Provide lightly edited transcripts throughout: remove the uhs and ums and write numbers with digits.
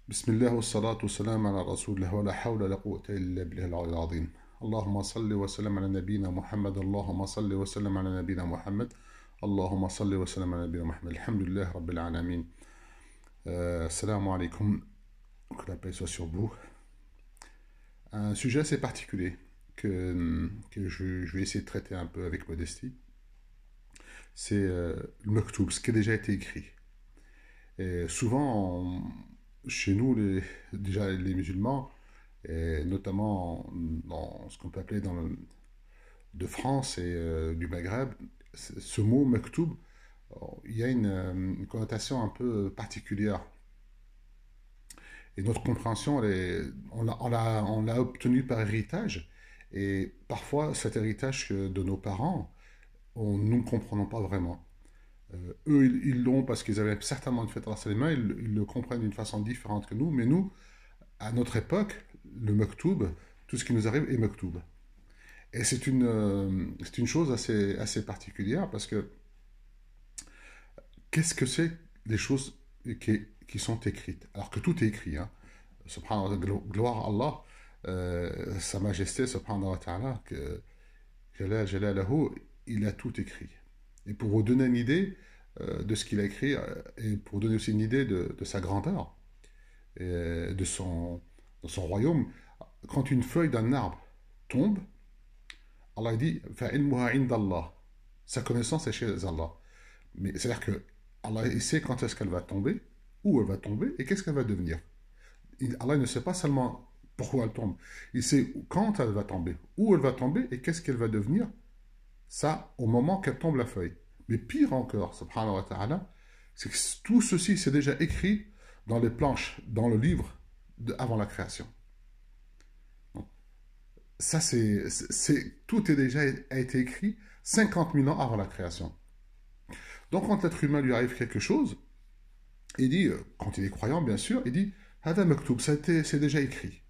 بسم الله والصلاة والسلام على رسول الله ولا حول ولا قوة إلا بالله العلي العظيم. اللهم صل وسلم على نبينا محمد. اللهم صل وسلم على نبينا محمد. اللهم صل وسلم على نبينا محمد. الحمد لله رب العالمين. Assalamu alaikum. Que la paix soit sur vous. Un sujet assez particulier que je vais essayer de traiter un peu avec modestie. C'est le maktoub, ce qui a déjà été écrit. Et souvent, chez nous, déjà les musulmans, et notamment dans ce qu'on peut appeler de France et du Maghreb, ce mot maktoub, il y a une connotation un peu particulière. Et notre compréhension, on l'a obtenue par héritage. Et parfois, cet héritage de nos parents, nous ne comprenons pas vraiment. Eux, ils l'ont parce qu'ils avaient certainement une fête à les mains, ils le comprennent d'une façon différente que nous, mais nous, à notre époque, le maktoub, tout ce qui nous arrive est maktoub. Et c'est une chose assez particulière parce que qu'est-ce que c'est les choses qui sont écrites? Alors que tout est écrit, hein. Subhanallah, gloire à Allah, Sa Majesté, subhanahu wa ta'ala, que Jalalahu, il a tout écrit. Et pour vous donner une idée de ce qu'il a écrit, et pour vous donner aussi une idée de sa grandeur, et de son royaume, quand une feuille d'un arbre tombe, Allah dit فَعِلْمُهَا عِنْدَ اللَّهِ. Sa connaissance est chez Allah. Mais c'est-à-dire que Allah il sait quand est-ce qu'elle va tomber, où elle va tomber et qu'est-ce qu'elle va devenir. Allah ne sait pas seulement pourquoi elle tombe, il sait quand elle va tomber, où elle va tomber et qu'est-ce qu'elle va devenir. Ça, au moment qu'elle tombe la feuille. Mais pire encore, subhanahu wa ta'ala, c'est que tout ceci c'est déjà écrit dans les planches, dans le livre avant la création. Ça, tout est déjà a été écrit 50 000 ans avant la création. Donc, quand l'être humain lui arrive quelque chose, il dit, quand il est croyant, bien sûr, il dit, Hada maktoub, c'est déjà écrit.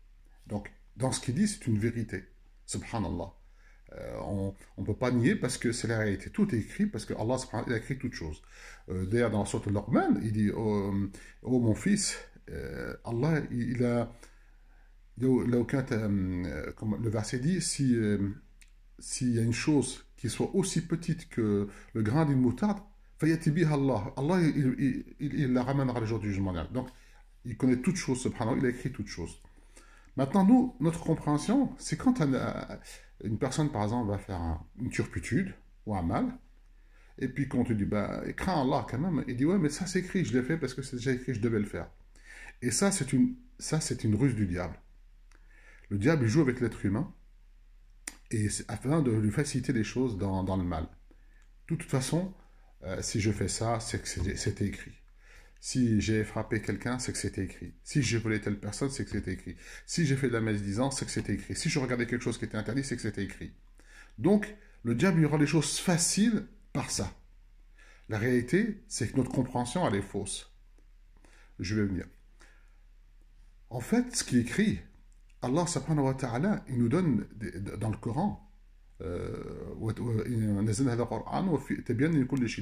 Donc, dans ce qu'il dit, c'est une vérité. Subhanallah. On ne peut pas nier parce que c'est la réalité. Tout est écrit parce que Allah il a écrit toutes choses. D'ailleurs, dans la sourate Al-Luqman, il dit, oh mon fils, Allah, il a. Comme le verset dit, s'il y a une chose qui soit aussi petite que le grain d'une moutarde, Allah, il la ramènera le jour du jugement dernier. Donc, il connaît toutes choses, subhanahu, il a écrit toutes choses. Maintenant, nous, notre compréhension, c'est quand une personne, par exemple, va faire une turpitude ou un mal, et puis quand on te dit, bah, crains Allah quand même, il dit, ouais, mais ça c'est écrit, je l'ai fait parce que c'est déjà écrit, je devais le faire. Et ça, c'est une ruse du diable. Le diable, il joue avec l'être humain, et afin de lui faciliter les choses dans le mal. De toute façon, si je fais ça, c'est que c'était écrit. Si j'ai frappé quelqu'un, c'est que c'était écrit. Si j'ai volé telle personne, c'est que c'était écrit. Si j'ai fait de la médisance, c'est que c'était écrit. Si je regardais quelque chose qui était interdit, c'est que c'était écrit. Donc, le diable, il rend les choses faciles par ça. La réalité, c'est que notre compréhension, elle est fausse. Je vais venir. En fait, ce qui est écrit, Allah subhanahu wa ta'ala, il nous donne dans le Coran, il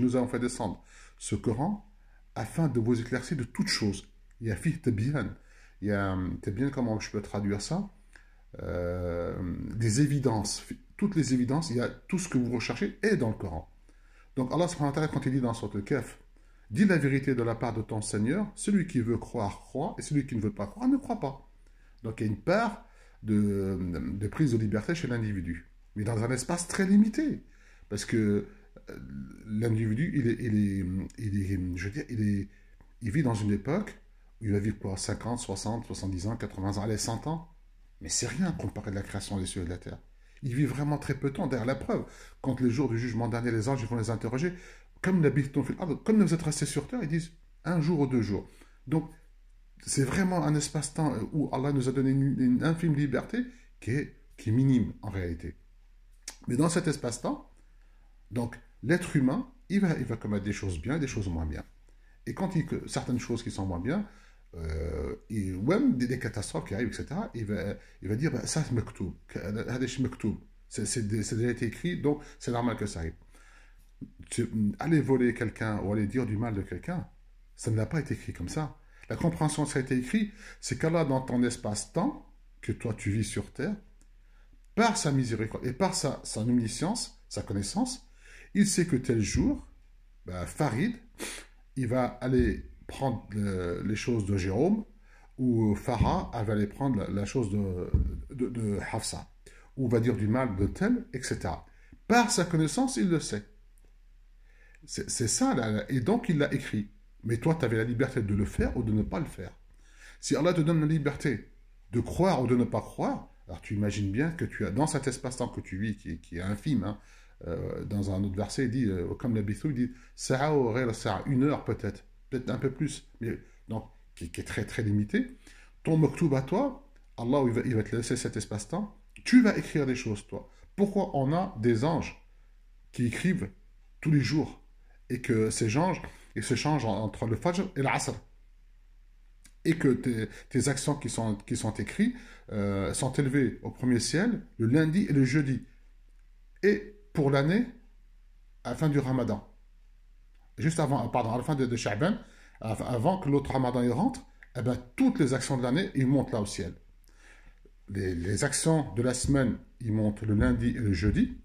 nous a fait descendre ce Coran afin de vous éclaircir de toutes choses. Il y a fi tabyan, il y a tabyan, comment je peux traduire ça, des évidences. Toutes les évidences, il y a tout ce que vous recherchez est dans le Coran. Donc Allah subhanahu wa ta'ala, quand il dit dans Sourate Al-Kahf, dis la vérité de la part de ton Seigneur, celui qui veut croire, croit, et celui qui ne veut pas croire, ne croit pas. Donc il y a une part de prise de liberté chez l'individu, mais dans un espace très limité, parce que l'individu, il vit dans une époque où il va vivre quoi, 50, 60, 70 ans, 80 ans, allez, 100 ans, mais c'est rien comparé à la création des cieux et de la terre. Il vit vraiment très peu de temps. Derrière la preuve, quand les jours du jugement dernier, les anges vont les interroger, comme vous êtes restés sur terre, ils disent un jour ou 2 jours. Donc, c'est vraiment un espace-temps où Allah nous a donné une infime liberté qui est minime en réalité. Mais dans cet espace-temps, donc l'être humain, il va commettre des choses bien et des choses moins bien. Et quand certaines choses qui sont moins bien, ou même des catastrophes qui arrivent, etc., il va dire bah, ça c'est maktoub, c'est déjà été écrit, donc c'est normal que ça arrive. Aller voler quelqu'un ou aller dire du mal de quelqu'un, ça ne l'a pas été écrit comme ça. La compréhension, ça a été écrit, c'est qu'Allah, dans ton espace-temps, que toi tu vis sur terre, par sa miséricorde et par sa omniscience, sa connaissance, il sait que tel jour, ben, Farid, il va aller prendre les choses de Jérôme, ou Farah, elle va aller prendre la chose de Hafsa, ou va dire du mal de tel, etc. Par sa connaissance, il le sait. C'est ça, là, et donc il l'a écrit. Mais toi, tu avais la liberté de le faire ou de ne pas le faire. Si Allah te donne la liberté de croire ou de ne pas croire, alors tu imagines bien que tu as, dans cet espace-temps que tu vis, qui est infime, hein, dans un autre verset, il dit, comme l'Abithou, il dit, Sa'a ou ghayra sa'a, 1 heure peut-être un peu plus, mais donc, qui est très très limité. Ton maktoub à toi, Allah, il va te laisser cet espace-temps, tu vas écrire des choses, toi. Pourquoi on a des anges qui écrivent tous les jours et que ces anges, ils se changent entre le Fajr et l'Asr, et que tes actions qui sont écrites sont élevées au premier ciel le lundi et le jeudi, et pour l'année, à la fin du Ramadan, juste avant, pardon, à la fin de Sha'ban, avant que l'autre Ramadan y rentre, eh ben, toutes les actions de l'année, ils montent là au ciel. Les actions de la semaine, ils montent le lundi et le jeudi,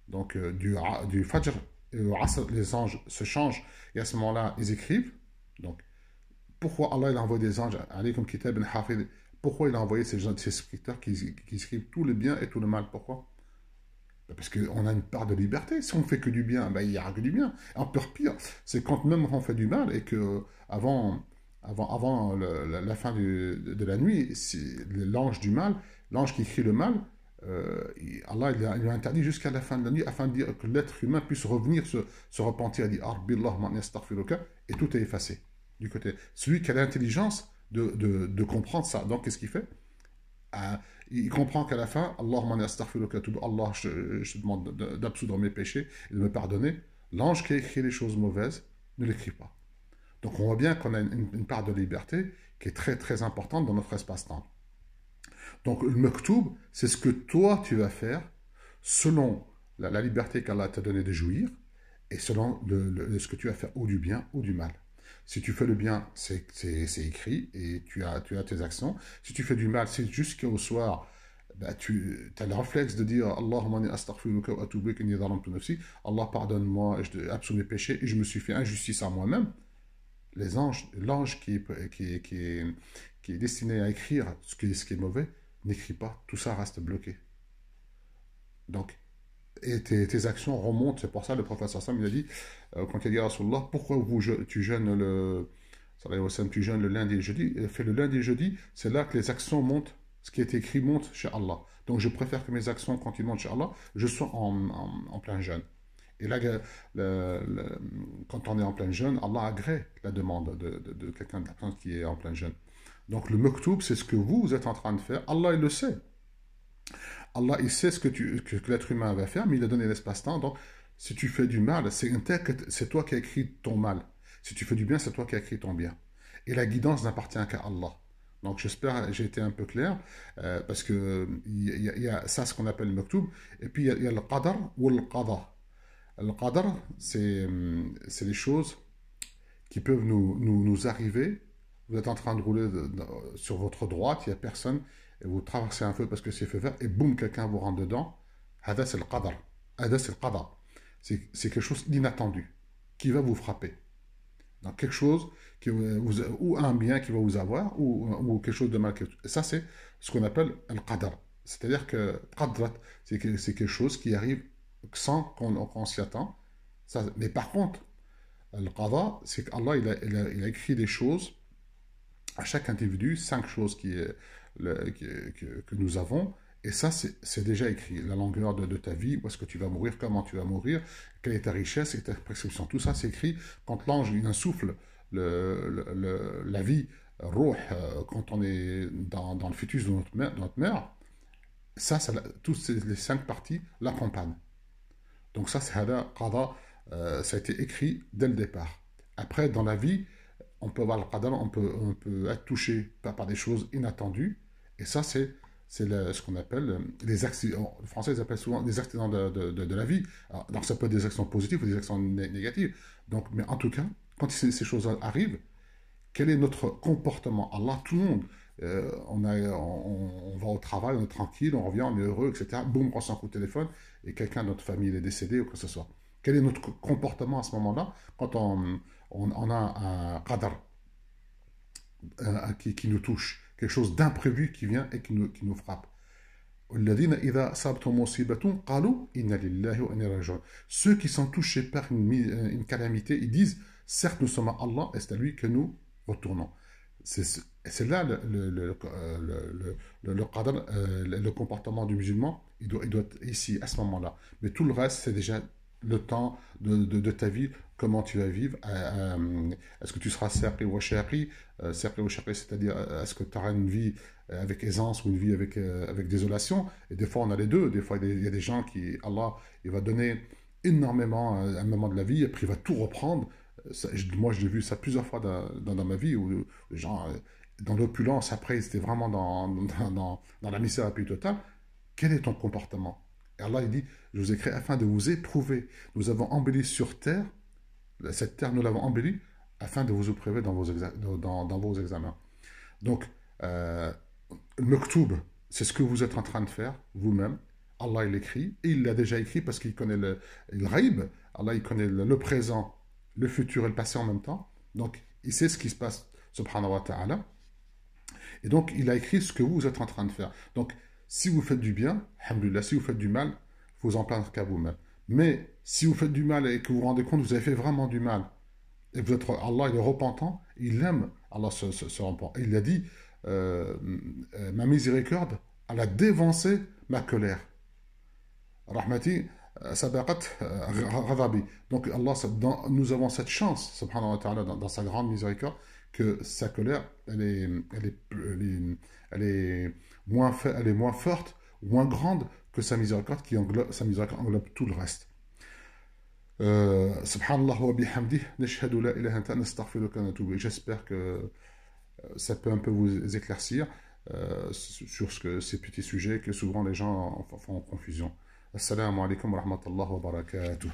donc du Fajr et au Asr, les anges se changent, et à ce moment-là, ils écrivent. Donc, pourquoi Allah il a envoyé des anges, alaykum kitab hafid, pourquoi il a envoyé ces scripteurs qui écrivent tout le bien et tout le mal? Pourquoi? Parce qu'on a une part de liberté. Si on fait que du bien, ben, il n'y aura que du bien. Encore pire, c'est quand même on fait du mal et que avant la fin de la nuit, l'ange du mal, l'ange qui écrit le mal, Allah il lui a interdit jusqu'à la fin de la nuit afin de dire que l'être humain puisse revenir se repentir et dire et tout est effacé du côté. Celui qui a l'intelligence de comprendre ça. Donc qu'est-ce qu'il fait? Il comprend qu'à la fin, Allah, je te demande d'absoudre mes péchés et de me pardonner. L'ange qui a écrit les choses mauvaises ne l'écrit pas. Donc on voit bien qu'on a une part de liberté qui est très très importante dans notre espace-temps. Donc le maktoub, c'est ce que toi tu vas faire selon la liberté qu'Allah t'a donnée de jouir et selon ce que tu vas faire ou du bien ou du mal. Si tu fais le bien, c'est écrit et tu as tes actions. Si tu fais du mal, c'est jusqu'au soir, bah, tu as le réflexe de dire Allahumma ni astaghfiruka wa atubu ilayk inni zalamtu nafsi. Allah pardonne-moi, je absous mes péchés et je me suis fait injustice à moi-même. L'ange qui est destiné à écrire ce qui est mauvais, n'écrit pas. Tout ça reste bloqué. Donc, et tes actions remontent. C'est pour ça le professeur Sam il a dit, quand il a dit à Rasulullah, pourquoi tu jeûnes tu jeûnes le lundi et le jeudi? Il fait le lundi et le jeudi, c'est là que les actions montent, ce qui est écrit monte chez Allah. Donc je préfère que mes actions, quand ils montent chez Allah, je sois en plein jeûne. Et là, quand on est en plein jeûne, Allah agrée la demande de quelqu'un, de la personne qui est en plein jeûne. Donc le maktoub, c'est ce que vous êtes en train de faire. Allah, il le sait. Allah, il sait ce que l'être humain va faire, mais il a donné l'espace-temps. Donc, si tu fais du mal, c'est toi qui as écrit ton mal. Si tu fais du bien, c'est toi qui as écrit ton bien. Et la guidance n'appartient qu'à Allah. Donc, j'espère que j'ai été un peu clair, parce que il y a ça, ce qu'on appelle le maktoub, et puis il y a le qadar ou le qada. Le qadar, c'est les choses qui peuvent nous arriver. Vous êtes en train de rouler sur votre droite, il n'y a personne, et vous traversez un feu parce que c'est feu vert, et boum, quelqu'un vous rentre dedans. Hada, c'est le qadar. Hada, c'est le qadar. C'est quelque chose d'inattendu qui va vous frapper. Donc, quelque chose ou un bien qui va vous avoir, ou quelque chose de mal. Ça, c'est ce qu'on appelle le qadar. C'est-à-dire que qadrat, c'est quelque chose qui arrive sans qu'on s'y attend. Ça, mais par contre, le qada, c'est qu'Allah, il a écrit des choses à chaque individu, 5 choses que nous avons, et ça, c'est déjà écrit. La longueur de ta vie, où est-ce que tu vas mourir, comment tu vas mourir, quelle est ta richesse et ta prescription. Tout ça, c'est écrit. Quand l'ange il insouffle la vie, ruh, quand on est dans le fœtus de notre mère, ça, toutes les 5 parties l'accompagnent. Donc ça, c'est hada, qada, ça a été écrit dès le départ. Après, dans la vie, on peut avoir le qadar, on peut être touché par des choses inattendues, et ça, c'est ce qu'on appelle les accidents. Les Français ils appellent souvent des accidents de la vie. Alors, donc ça peut être des actions positives ou des actions négatives. Donc, mais en tout cas, quand ces choses arrivent, quel est notre comportement? Allah, tout le monde, on va au travail, on est tranquille, on revient, on est heureux, etc. Boum, on prend son coup de téléphone et quelqu'un de notre famille est décédé ou que ce soit. Quel est notre comportement à ce moment-là quand on a un qadar qui nous touche, quelque chose d'imprévu qui vient et qui nous frappe? Ceux qui sont touchés par une calamité, ils disent, certes nous sommes à Allah et c'est à lui que nous retournons. C'est là le qadr, le comportement du musulman, il doit être ici, à ce moment-là. Mais tout le reste, c'est déjà le temps de ta vie, comment tu vas vivre, est-ce que tu seras saqi ou shaqi, c'est-à-dire est-ce que tu auras une vie avec aisance ou une vie avec désolation. Et des fois on a les deux, des fois il y a des gens qui, Allah, il va donner énormément à un moment de la vie et puis il va tout reprendre. Moi je l'ai vu ça plusieurs fois dans ma vie où les gens, dans l'opulence, après ils étaient vraiment dans la misère la plus totale. Quel est ton comportement? Et Allah il dit, je vous ai créé afin de vous éprouver. Nous avons embelli sur terre, cette terre nous l'avons embellie afin de vous éprouver dans vos examens. Donc, le Mektoub, c'est ce que vous êtes en train de faire vous-même. Allah il écrit, et il l'a déjà écrit parce qu'il connaît le ghaib. Allah il connaît le présent, le futur et le passé en même temps. Donc, il sait ce qui se passe, subhanahu wa ta'ala. Et donc, il a écrit ce que vous êtes en train de faire. Donc, si vous faites du bien, alhamdoulilah, si vous faites du mal, vous en plaindre qu'à vous-même. Mais si vous faites du mal et que vous vous rendez compte que vous avez fait vraiment du mal, et vous êtes, Allah il est repentant, il aime, Allah se repent. Il a dit, ma miséricorde, elle a dévancé ma colère. Rahmati, sabaqat ghadabi. Donc Allah, nous avons cette chance, subhanahu wa ta'ala, dans sa grande miséricorde, que sa colère, elle est moins forte, moins grande que sa miséricorde englobe tout le reste. Subhanallah wa bihamdih, nashhadu la ilaha anta nastaghfiruka wa natubu. J'espère que ça peut un peu vous éclaircir sur ces petits sujets que souvent les gens font en confusion. Assalamu alaikum wa rahmatullahi wa barakatuh.